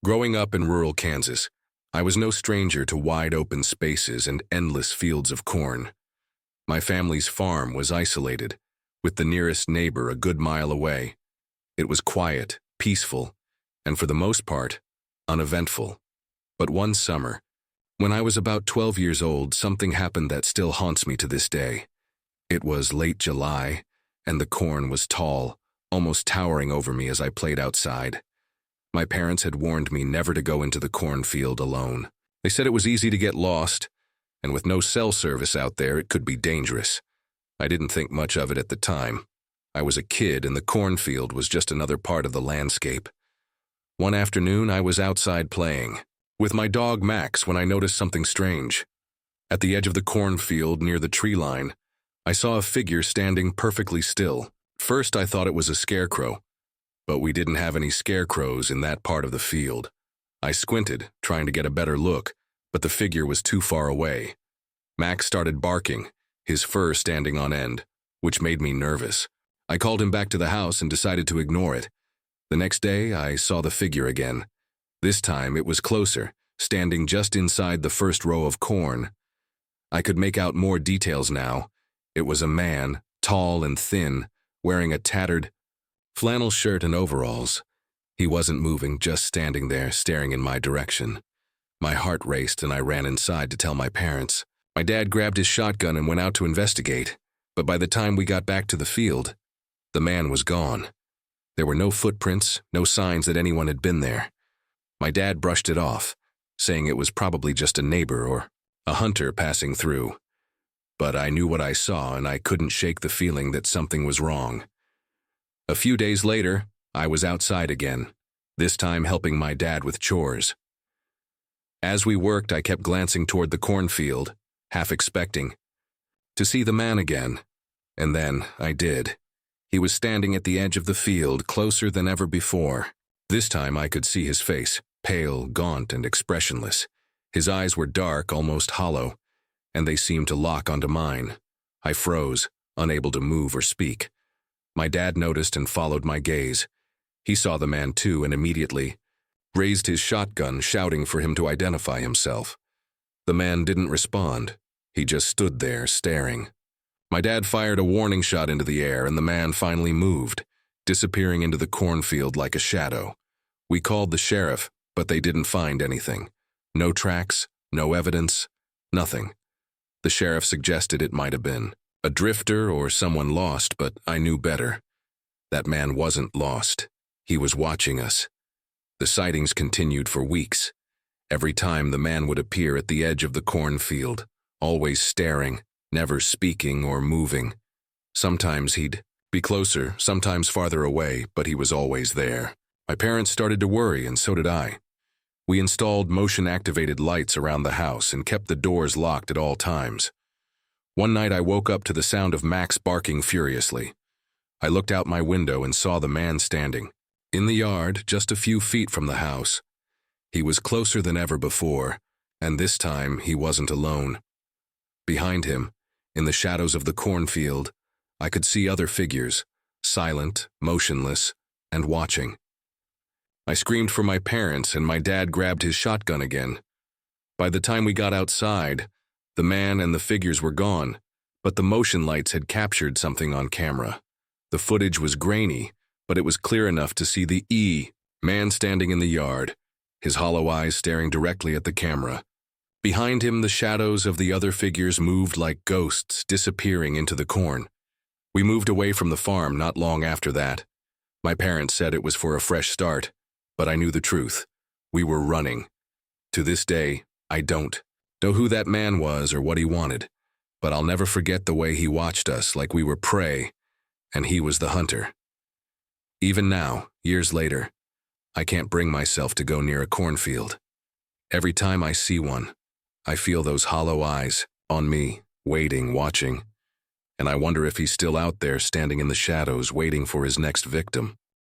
Growing up in rural Kansas, I was no stranger to wide open spaces and endless fields of corn. My family's farm was isolated, with the nearest neighbor a good mile away. It was quiet, peaceful, and for the most part, uneventful. But one summer, when I was about 12 years old, something happened that still haunts me to this day. It was late July, and the corn was tall, almost towering over me as I played outside. My parents had warned me never to go into the cornfield alone. They said it was easy to get lost, and with no cell service out there, it could be dangerous. I didn't think much of it at the time. I was a kid, and the cornfield was just another part of the landscape. One afternoon, I was outside playing with my dog Max when I noticed something strange. At the edge of the cornfield near the tree line, I saw a figure standing perfectly still. First, I thought it was a scarecrow, but we didn't have any scarecrows in that part of the field. I squinted, trying to get a better look, but the figure was too far away. Max started barking, his fur standing on end, which made me nervous. I called him back to the house and decided to ignore it. The next day, I saw the figure again. This time, it was closer, standing just inside the first row of corn. I could make out more details now. It was a man, tall and thin, wearing a tattered flannel shirt and overalls. He wasn't moving, just standing there, staring in my direction. My heart raced and I ran inside to tell my parents. My dad grabbed his shotgun and went out to investigate, but by the time we got back to the field, the man was gone. There were no footprints, no signs that anyone had been there. My dad brushed it off, saying it was probably just a neighbor or a hunter passing through. But I knew what I saw and I couldn't shake the feeling that something was wrong. A few days later, I was outside again, this time helping my dad with chores. As we worked, I kept glancing toward the cornfield, half expecting to see the man again. And then I did. He was standing at the edge of the field, closer than ever before. This time I could see his face, pale, gaunt, and expressionless. His eyes were dark, almost hollow, and they seemed to lock onto mine. I froze, unable to move or speak. My dad noticed and followed my gaze. He saw the man too and immediately raised his shotgun, shouting for him to identify himself. The man didn't respond. He just stood there, staring. My dad fired a warning shot into the air and the man finally moved, disappearing into the cornfield like a shadow. We called the sheriff, but they didn't find anything. No tracks, no evidence, nothing. The sheriff suggested it might have been a drifter or someone lost, but I knew better. That man wasn't lost. He was watching us. The sightings continued for weeks. Every time the man would appear at the edge of the cornfield, always staring, never speaking or moving. Sometimes he'd be closer, sometimes farther away, but he was always there. My parents started to worry, and so did I. We installed motion-activated lights around the house and kept the doors locked at all times. One night I woke up to the sound of Max barking furiously. I looked out my window and saw the man standing in the yard just a few feet from the house. He was closer than ever before, and this time he wasn't alone. Behind him, in the shadows of the cornfield, I could see other figures, silent, motionless, and watching. I screamed for my parents and my dad grabbed his shotgun again. By the time we got outside, the man and the figures were gone, but the motion lights had captured something on camera. The footage was grainy, but it was clear enough to see the man standing in the yard, his hollow eyes staring directly at the camera. Behind him, the shadows of the other figures moved like ghosts, disappearing into the corn. We moved away from the farm not long after that. My parents said it was for a fresh start, but I knew the truth. We were running. To this day, I don't know who that man was or what he wanted, but I'll never forget the way he watched us like we were prey, and he was the hunter. Even now, years later, I can't bring myself to go near a cornfield. Every time I see one, I feel those hollow eyes on me, waiting, watching, and I wonder if he's still out there standing in the shadows waiting for his next victim.